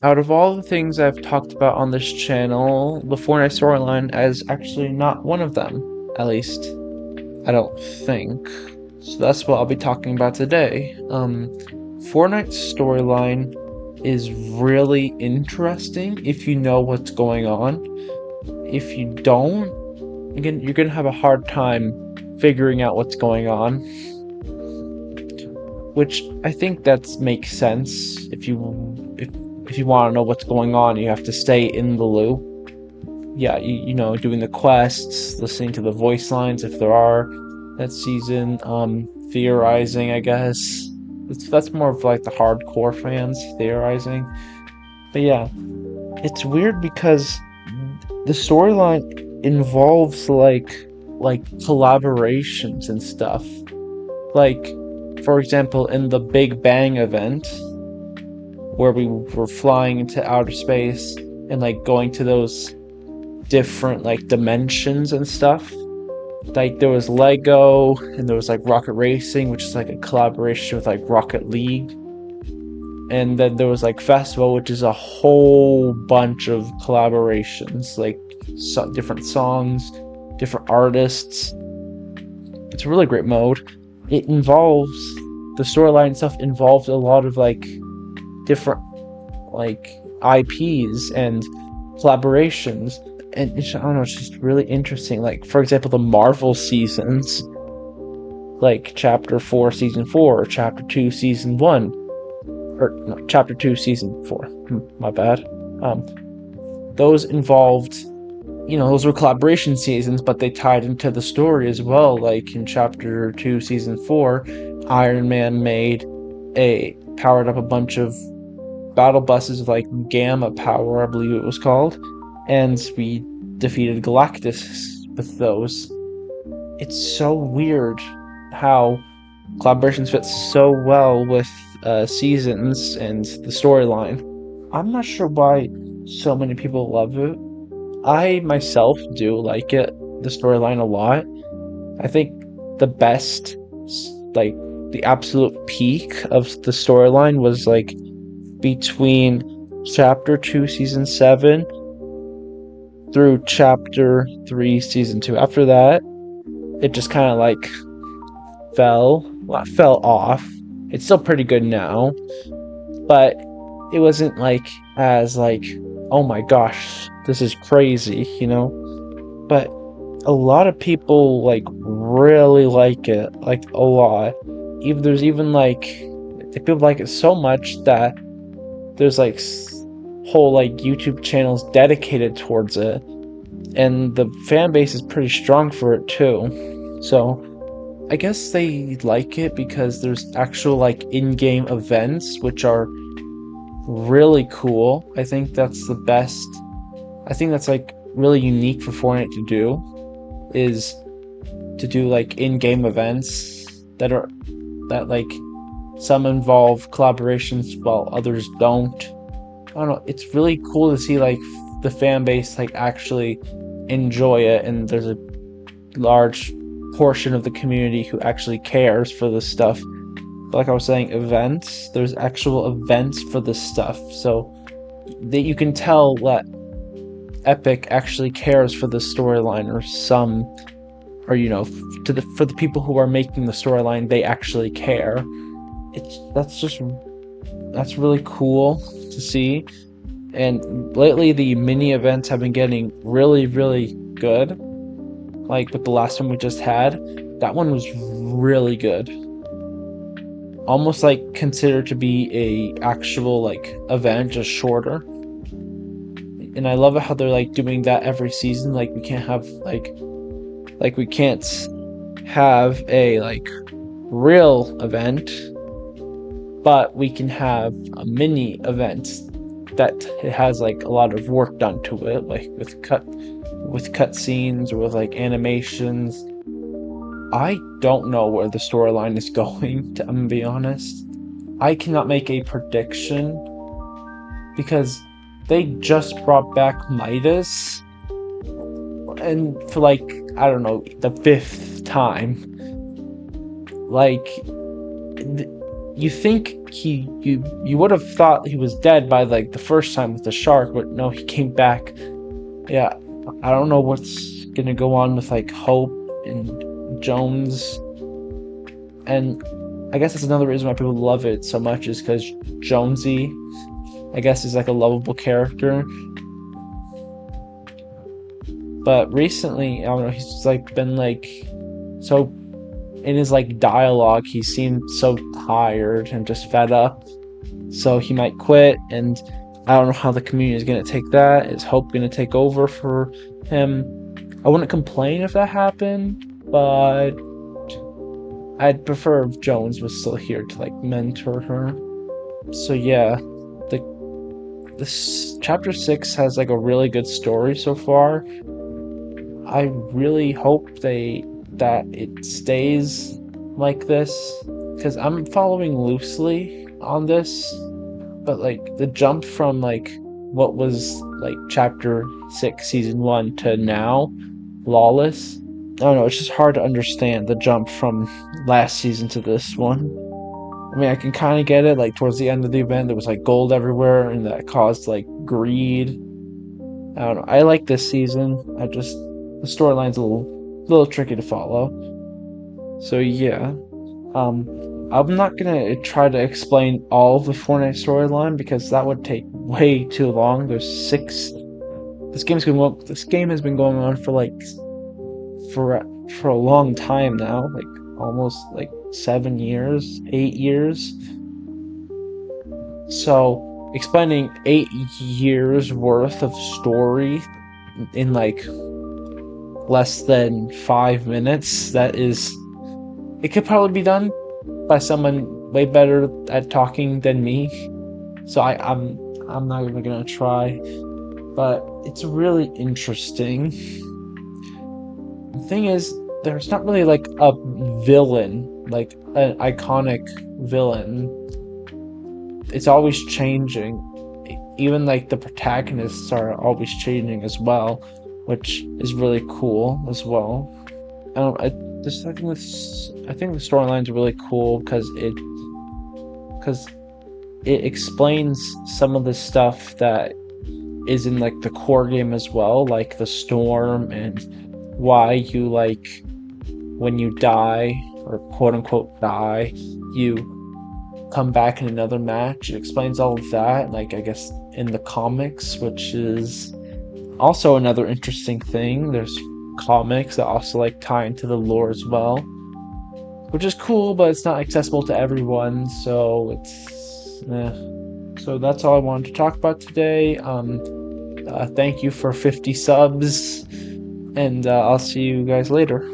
Out of all the things I've talked about on this channel, the Fortnite storyline is actually not one of them. At least, I don't think. So that's what I'll be talking about today. Fortnite's storyline is really interesting if you know what's going on. If you don't, again, you're gonna have a hard time figuring out what's going on. Which I think that makes sense. If you want to know what's going on, you have to stay in the loop. Yeah, you know, doing the quests, listening to the voice lines if there are that season, theorizing, I guess. That's more of like the hardcore fans theorizing. But yeah, it's weird because the storyline involves like collaborations and stuff. Like, for example, in the Big Bang event, where we were flying into outer space and like going to those different like dimensions and stuff. Like there was Lego and there was like Rocket Racing, which is like a collaboration with like Rocket League. And then there was like Festival, which is a whole bunch of collaborations, like different songs, different artists. It's a really great mode. It involves the storyline stuff involves a lot of like different like IPs and collaborations, and I don't know, it's just really interesting. Like for example, the Marvel seasons, like Chapter 4, Season 4, or Chapter 2, Season 1, or no, Chapter 2, Season 4. My bad. Those involved, you know, those were collaboration seasons, but they tied into the story as well. Like in Chapter 2, Season 4, Iron Man powered up a bunch of battle buses with like gamma power, I believe it was called, and we defeated Galactus with those. It's so weird how collaborations fit so well with seasons and the storyline. I'm not sure why so many people love it. I myself do like it, the storyline a lot. I think the best, like the absolute peak of the storyline was like between Chapter 2, Season 7 through Chapter 3, Season 2. After that, it just kind of like fell off. It's still pretty good now, but it wasn't like as like, oh my gosh, this is crazy, you know? But a lot of people like really like it, like a lot. There's even like people like it so much that there's like whole like YouTube channels dedicated towards it, and the fan base is pretty strong for it too. So I guess they like it because there's actual like in-game events which are really cool. I think that's the best. I think that's like really unique for Fortnite to do, is to do like in-game events that like some involve collaborations while others don't. I don't know, it's really cool to see like the fan base like actually enjoy it, and there's a large portion of the community who actually cares for this stuff. But like I was saying, there's actual events for this stuff, so that you can tell that Epic actually cares for the storyline, or you know, for the people who are making the storyline, they actually care. That's really cool to see. And lately the mini events have been getting really, really good. Like with the last one we just had, that one was really good. Almost like considered to be a actual like event, just shorter. And I love it how they're like doing that every season. Like we can't have we can't have a like real event, but we can have a mini event that it has like a lot of work done to it, like with cutscenes or with like animations. I don't know where the storyline is going, I'm gonna be honest. I cannot make a prediction because they just brought back Midas, and for like, I don't know, the 5th time. Like, you think you would have thought he was dead by like the first time with the shark, but no, he came back. Yeah, I don't know what's gonna go on with like Hope and Jones, and I guess that's another reason why people love it so much is because Jonesy, I guess, is like a lovable character. But recently, I don't know, he's like been like so in his like dialogue, he seemed so tired and just fed up. So he might quit, and I don't know how the community is gonna take that. Is Hope gonna take over for him? I wouldn't complain if that happened, but I'd prefer if Jones was still here to like mentor her. So yeah, the this chapter 6 has like a really good story so far. I really hope that it stays like this because I'm following loosely on this, but like the jump from like what was like chapter 6 season 1 to now Lawless, I don't know, it's just hard to understand the jump from last season to this one. I mean, I can kind of get it. Like towards the end of the event, there was like gold everywhere, and that caused like greed. I don't know. I like this season. I just the storyline's a little tricky to follow. So yeah, um, I'm not gonna try to explain all of the Fortnite storyline because that would take way too long. There's six. This game has been going on for like for for a long time now, like almost like 7 years, 8 years. So explaining 8 years worth of story in like less than 5 minutes, that is, it could probably be done by someone way better at talking than me. So I'm not even gonna try, but it's really interesting. The thing is, there's not really like a villain, like an iconic villain. It's always changing. Even like the protagonists are always changing as well, which is really cool as well. I just I think the storyline's really cool because it explains some of the stuff that is in like the core game as well, like the storm and why you like when you die or quote unquote die, you come back in another match. It explains all of that, like I guess in the comics, which is also another interesting thing. There's comics that also like tie into the lore as well, which is cool, but it's not accessible to everyone, so it's so that's all I wanted to talk about today. Thank you for 50 subs, and I'll see you guys later.